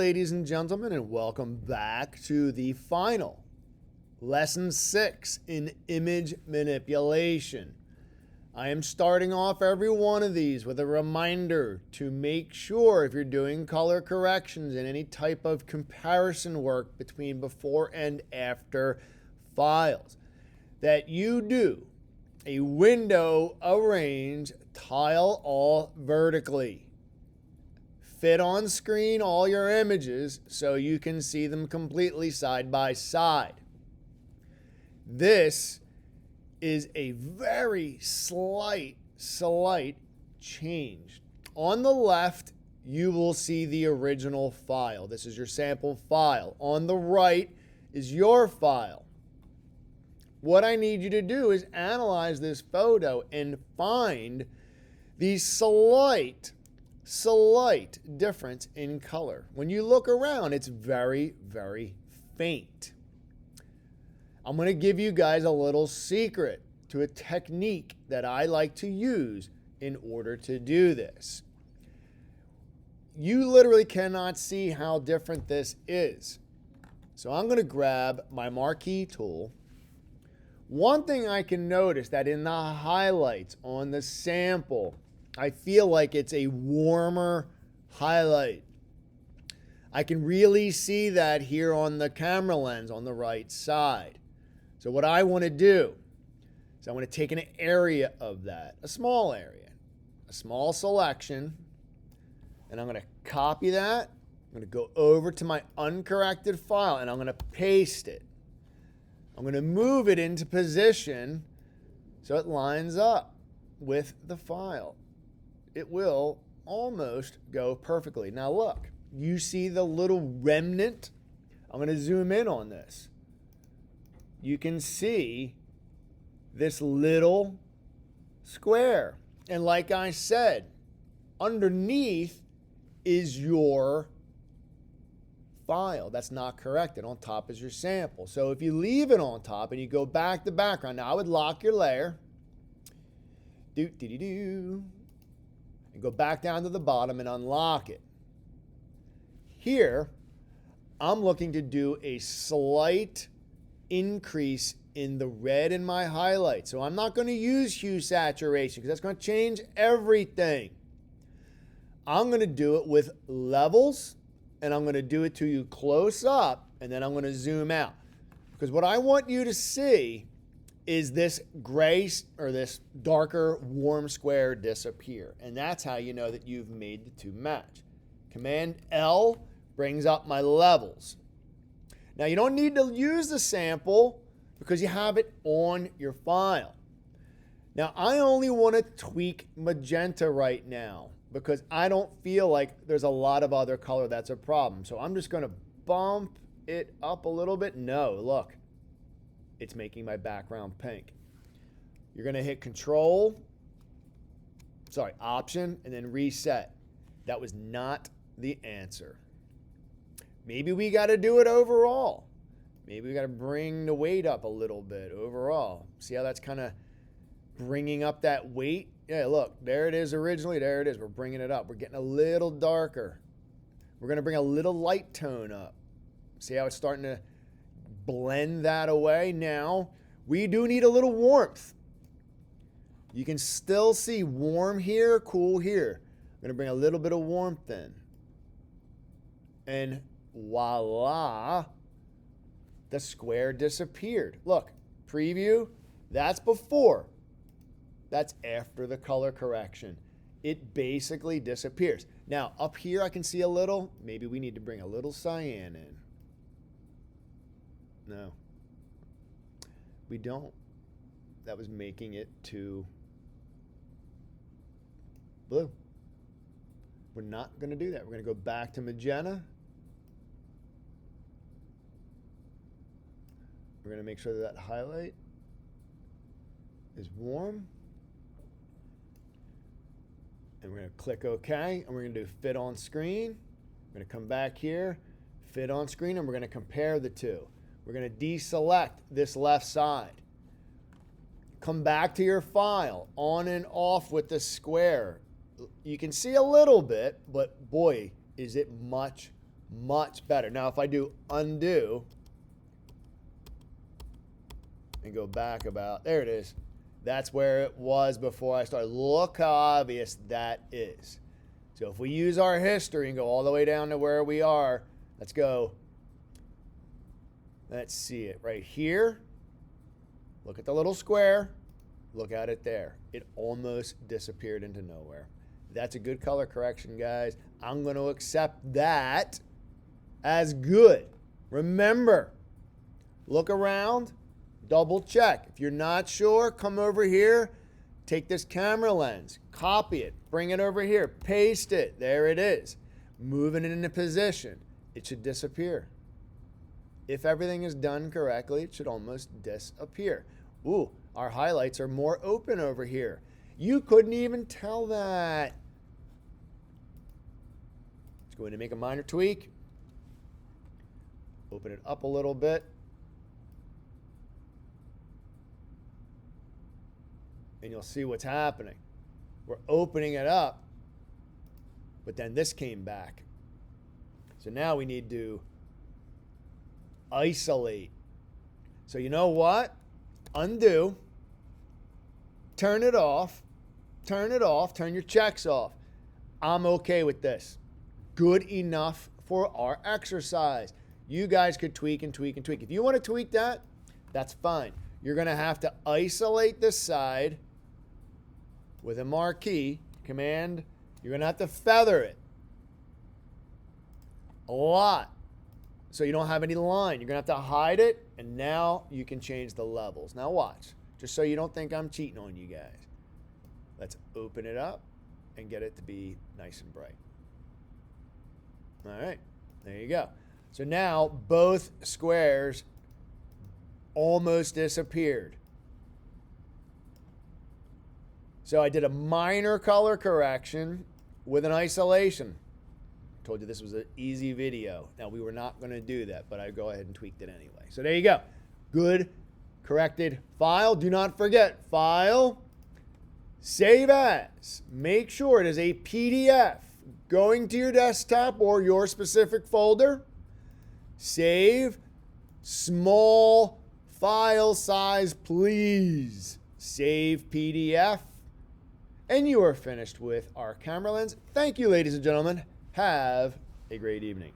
Ladies and gentlemen, and welcome back to the final lesson 6 in image manipulation. I am starting off every one of these with a reminder to make sure if you're doing color corrections and any type of comparison work between before and after files, that you do a window arrange tile all vertically. Fit on screen all your images so you can see them completely side by side. This is a very slight change. On the left, you will see the original file. This is your sample file. On the right is your file. What I need you to do is analyze this photo and find the slight difference in color. When you look around, it's very faint. I'm going to give you guys a little secret to a technique that I like to use in order to do this. You literally cannot see how different this is. So I'm going to grab my marquee tool. One thing I can notice that in the highlights on the sample, I feel like it's a warmer highlight. I can really see that here on the camera lens on the right side. So what I want to do is I want to take an area of that, a small area, a small selection, and I'm going to copy that. I'm going to go over to my uncorrected file and I'm going to paste it. I'm going to move it into position so it lines up with the file. It will almost go perfectly. Now look, you see the little remnant? I'm going to zoom in on this. You can see this little square. And like I said, underneath is your file that's not corrected. On top is your sample. So if you leave it on top and you go back to background, now I would lock your layer. And go back down to the bottom and unlock it. Here, I'm looking to do a slight increase in the red in my highlight. So I'm not going to use hue saturation because that's going to change everything. I'm going to do it with levels, and I'm going to do it to you close up, and then I'm going to zoom out. Because what I want you to see is this gray or this darker warm square disappear. And that's how you know that you've made the two match. Command L brings up my levels. Now you don't need to use the sample because you have it on your file. Now I only want to tweak magenta right now because I don't feel like there's a lot of other color that's a problem. So I'm just going to bump it up a little bit. No, look. It's making my background pink. You're going to hit Option, and then reset. That was not the answer. Maybe we got to do it overall. Maybe we got to bring the weight up a little bit overall. See how that's kind of bringing up that weight? Yeah, look, there it is originally. There it is. We're bringing it up. We're getting a little darker. We're going to bring a little light tone up. See how it's starting to blend that away. Now, we do need a little warmth. You can still see warm here, cool here. I'm going to bring a little bit of warmth in. And voila, the square disappeared. Look, preview, that's before. That's after the color correction. It basically disappears. Now, up here I can see a little. Maybe we need to bring a little cyan in. No, we don't. That was making it too blue. We're not going to do that. We're going to go back to magenta. We're going to make sure that highlight is warm. And we're going to click OK. And we're going to do fit on screen. We're going to come back here, fit on screen, and we're going to compare the two. We're going to deselect this left side. Come back to your file, on and off with the square. You can see a little bit, but boy, is it much much better. Now, if I do undo and go back about, there it is. That's where it was before I started. Look how obvious that is. So if we use our history and go all the way down to where we are, let's go. Let's see it right here. Look at the little square. Look at it there. It almost disappeared into nowhere. That's a good color correction, guys. I'm going to accept that as good. Remember, look around, double check. If you're not sure, come over here, take this camera lens, copy it, bring it over here, paste it. There it is. Moving it into position. It should disappear. If everything is done correctly, it should almost disappear. Ooh, our highlights are more open over here. You couldn't even tell that. Let's go in and make a minor tweak. Open it up a little bit. And you'll see what's happening. We're opening it up, but then this came back. So now we need to isolate. So you know what? Undo. Turn it off. Turn it off. Turn your checks off. I'm okay with this. Good enough for our exercise. You guys could tweak and tweak and tweak. If you want to tweak that, that's fine. You're going to have to isolate this side with a marquee command. You're going to have to feather it a lot so you don't have any line. You're going to have to hide it, and now you can change the levels. Now watch, just so you don't think I'm cheating on you guys. Let's open it up and get it to be nice and bright. All right, there you go. So now both squares almost disappeared. So I did a minor color correction with an isolation. Told you this was an easy video. Now, we were not going to do that, but I go ahead and tweaked it anyway. So there you go. Good corrected file. Do not forget, file, save as. Make sure it is a PDF going to your desktop or your specific folder. Save, small file size, please. Save PDF. And you are finished with our camera lens. Thank you, ladies and gentlemen. Have a great evening.